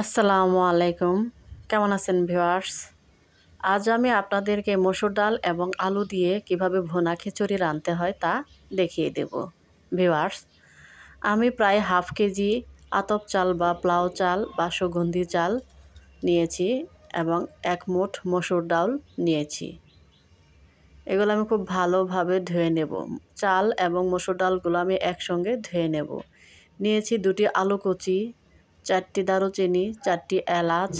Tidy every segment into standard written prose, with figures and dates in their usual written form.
আসসালামু আলাইকুম। কেমন আছেন ভিউয়ার্স? আজ আমি আপনাদেরকে মসুর ডাল এবং আলু দিয়ে কিভাবে ভুনা খিচুড়ি রাঁধতে হয় তা দেখিয়ে দেব। ভিউয়ার্স, আমি প্রায় হাফ কেজি আতপ চাল বা প্লাউ চাল বা সুগন্ধি চাল নিয়েছি এবং ১ মুঠ মসুর ডাল নিয়েছি। এগুলো আমি খুব ভালোভাবে ধুয়ে নেব। চাল এবং মসুর ডালগুলো আমি একসঙ্গে ধুয়ে নেব। নিয়েছি ২টি আলু কুচি, ৪টি দারুচিনি, ৪টি এলাচ,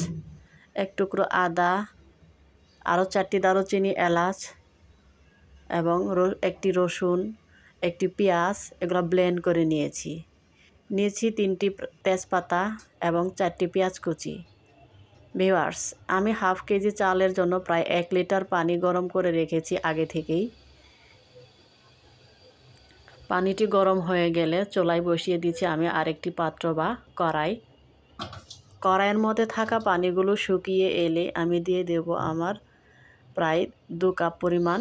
১ টুকরো আদা, আরও ৪টি দারুচিনি, এলাচ এবং ১টি রসুন, ১টি পেঁয়াজ এগুলো ব্লেন্ড করে নিয়েছি। নিয়েছি ৩টি তেজপাতা এবং ৪টি পেঁয়াজ কুচি। ভিউয়ার্স, আমি হাফ কেজি চালের জন্য প্রায় ১ লিটার পানি গরম করে রেখেছি আগে থেকেই। পানিটি গরম হয়ে গেলে চুলায় বসিয়ে দিচ্ছি আমি আরেকটি পাত্র বা কড়াই। কড়াইয়ের মধ্যে থাকা পানিগুলো শুকিয়ে এলে আমি দিয়ে দেব আমার প্রায় ২ কাপ পরিমাণ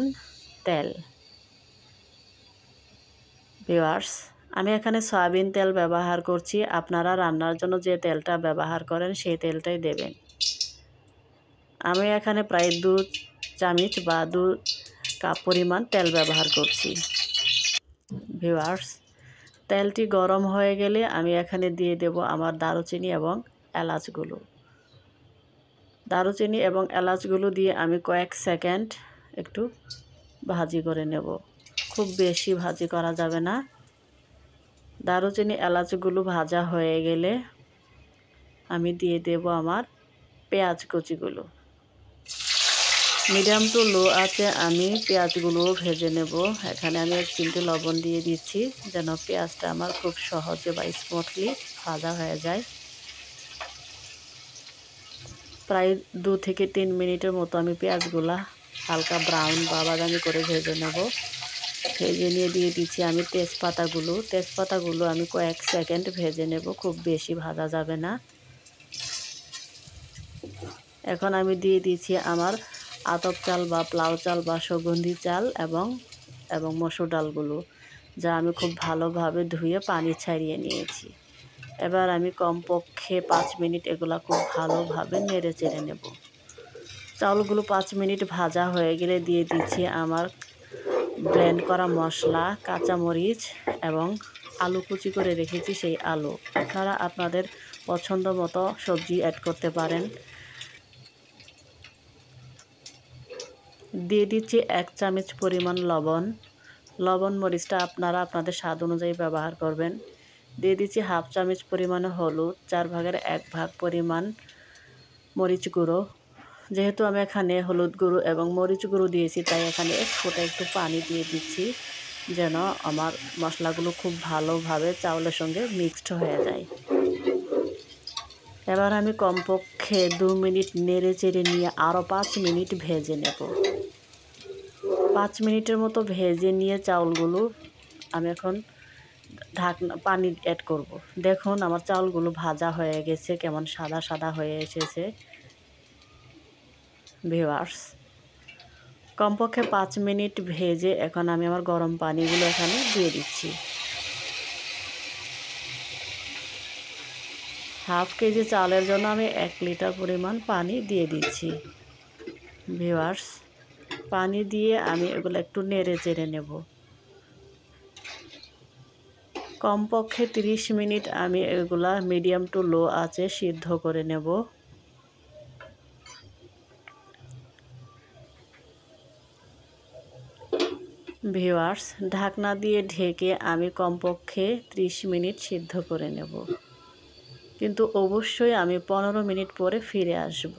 তেল। ভিউয়ার্স, আমি এখানে সয়াবিন তেল ব্যবহার করছি। আপনারা রান্নার জন্য যে তেলটা ব্যবহার করেন সেই তেলটাই দেবেন। আমি এখানে প্রায় ২ চামচ বা ২ কাপ পরিমাণ তেল ব্যবহার করছি। ভিউয়ার্স, তেলটি গরম হয়ে গেলে আমি এখানে দিয়ে দেব আমার দারুচিনি এবং এলাচগুলো। দারুচিনি এবং এলাচগুলো দিয়ে আমি কয়েক সেকেন্ড একটু ভাজি করে নেব। খুব বেশি ভাজি করা যাবে না। দারুচিনি এলাচগুলো ভাজা হয়ে গেলে আমি দিয়ে দেব আমার পেঁয়াজ কুচিগুলো। মিডিয়াম টু লো আছে আমি পেঁয়াজগুলোও ভেজে নেব। এখানে আমি ১ চিমটি লবণ দিয়ে দিচ্ছি যেন পেঁয়াজটা আমার খুব সহজে বা স্মুথলি ভাজা হয়ে যায়। প্রায় ২ থেকে ৩ মিনিটের মতো আমি পেঁয়াজগুলা হালকা ব্রাউন বা বাদামি করে ভেজে নেব। ভেজে নিয়ে দিয়ে দিচ্ছি আমি তেজপাতাগুলো আমি কয়েক সেকেন্ড ভেজে নেব, খুব বেশি ভাজা যাবে না। এখন আমি দিয়ে দিচ্ছি আমার আতপ চাল বা প্লাউ চাল বা সুগন্ধি চাল এবং মসুর ডালগুলো, যা আমি খুব ভালোভাবে ধুয়ে পানি ছাড়িয়ে নিয়েছি। এবার আমি কমপক্ষে ৫ মিনিট এগুলা খুব ভালোভাবে নেড়ে চেড়ে নেব। চাউলগুলো ৫ মিনিট ভাজা হয়ে গেলে দিয়ে দিচ্ছি আমার ব্লেন্ড করা মশলা, কাঁচামরিচ এবং আলু কুচি করে রেখেছি সেই আলু। আপনারা আপনাদের পছন্দ মতো সবজি অ্যাড করতে পারেন। দিয়ে দিচ্ছি ১ চামচ পরিমাণ লবণ। লবণ মরিচটা আপনারা আপনাদের স্বাদ অনুযায়ী ব্যবহার করবেন। দিয়ে দিচ্ছি হাফ চামচ পরিমাণে হলুদ, ৪ ভাগের ১ ভাগ পরিমাণ মরিচ গুঁড়ো। যেহেতু আমি এখানে হলুদ গুঁড়ো এবং মরিচ গুঁড়ো দিয়েছি তাই এখানে এক ফোঁটা একটু পানি দিয়ে দিচ্ছি যেন আমার মশলাগুলো খুব ভালোভাবে চাউলের সঙ্গে মিক্সড হয়ে যায়। এবার আমি কমপক্ষে ২ মিনিট নেড়ে চেড়ে নিয়ে আরও ৫ মিনিট ভেজে নেব। ৫ মিনিটের মতো ভেজে নিয়ে চাউলগুলো আমি এখন পানি অ্যাড করব। দেখুন আমার চাউলগুলো ভাজা হয়ে গেছে, কেমন সাদা সাদা হয়ে এসেছে। ভিউয়ার্স, কমপক্ষে ৫ মিনিট ভেজে এখন আমি আমার গরম পানিগুলো এখানে দিয়ে দিচ্ছি। হাফ কেজি চালের জন্য আমি ১ লিটার পরিমাণ পানি দিয়ে দিচ্ছি। ভিউয়ার্স, পানি দিয়ে আমি এগুলো একটু নেড়ে চেড়ে নেব। কমপক্ষে ৩০ মিনিট আমি এগুলা মিডিয়াম টু লো আঁচে সিদ্ধ করে নেব। ভিউয়ার্স, ঢাকনা দিয়ে ঢেকে আমি কমপক্ষে ৩০ মিনিট সিদ্ধ করে নেব, কিন্তু অবশ্যই আমি ১৫ মিনিট পরে ফিরে আসব।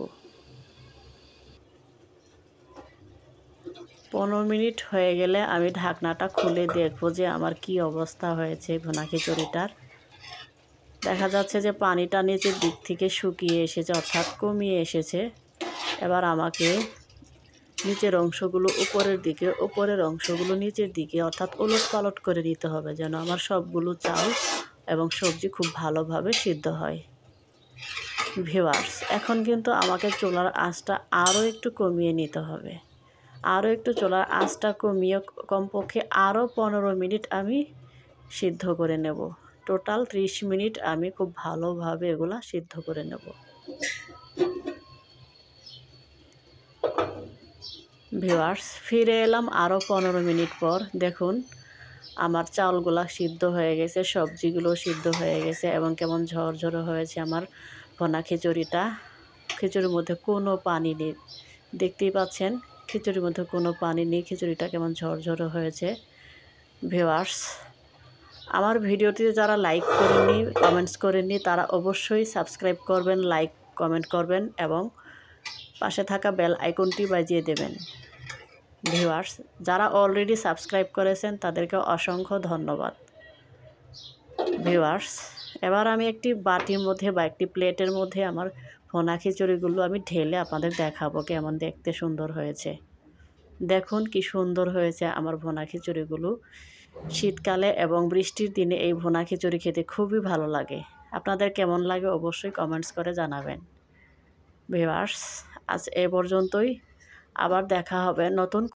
১৫ মিনিট হয়ে গেলে আমি ঢাকনাটা খুলে দেখব যে আমার কি অবস্থা হয়েছে ভুনা খিচুড়িটার। দেখা যাচ্ছে যে পানিটা নিচের দিক থেকে শুকিয়ে এসেছে, অর্থাৎ কমিয়ে এসেছে। এবার আমাকে নিচের অংশগুলো উপরের অংশগুলো নিচের দিকে অর্থাৎ ওলটপালট করে নিতে হবে যেন আমার সবগুলো চাল এবং সবজি খুব ভালোভাবে সিদ্ধ হয়। ভিউয়ার্স, এখন কিন্তু আমাকে চুলার আঁচটা আরও একটু কমিয়ে নিতে হবে। আরও একটু চুলার আঁচটা কমিয়ে কমপক্ষে আরও ১৫ মিনিট আমি সিদ্ধ করে নেব। টোটাল 30 মিনিট আমি খুব ভালোভাবে এগুলা সিদ্ধ করে নেব। ভিউয়ার্স, ফিরে এলাম আরও 15 মিনিট পর। দেখুন আমার চাউলগুলা সিদ্ধ হয়ে গেছে, সবজিগুলো সিদ্ধ হয়ে গেছে এবং কেমন ঝরঝরে হয়েছে আমার ভুনা খিচুড়িটা। খিচুড়ির মধ্যে কোনো পানি নেই, দেখতেই পাচ্ছেন খিচুড়ির মধ্যে কোনো পানি নেই। খিচুড়িটা কেমন ঝরঝরে হয়েছে। ভিউয়ার্স, আমার ভিডিওটিতে যারা লাইক করেননি, কমেন্টস করেননি, তারা অবশ্যই সাবস্ক্রাইব করবেন, লাইক কমেন্ট করবেন এবং পাশে থাকা বেল আইকনটি বাজিয়ে দেবেন। ভিউয়ার্স, যারা অলরেডি সাবস্ক্রাইব করেছেন তাদেরকে অসংখ্য ধন্যবাদ। ভিউয়ার্স, এবার আমি একটি বাটির মধ্যে বা একটি প্লেটের মধ্যে আমার ভুনা খিচুড়িগুলো আমি ঢেলে আপনাদের দেখাবো কেমন দেখতে সুন্দর হয়েছে। দেখুন কি সুন্দর হয়েছে আমার ভুনা খিচুড়িগুলো। শীতকালে এবং বৃষ্টির দিনে এই ভুনা খিচুড়ি খেতে খুবই ভালো লাগে। আপনাদের কেমন লাগে অবশ্যই কমেন্টস করে জানাবেন। ভিউয়ার্স, আজ এ পর্যন্তই। আবার দেখা হবে নতুন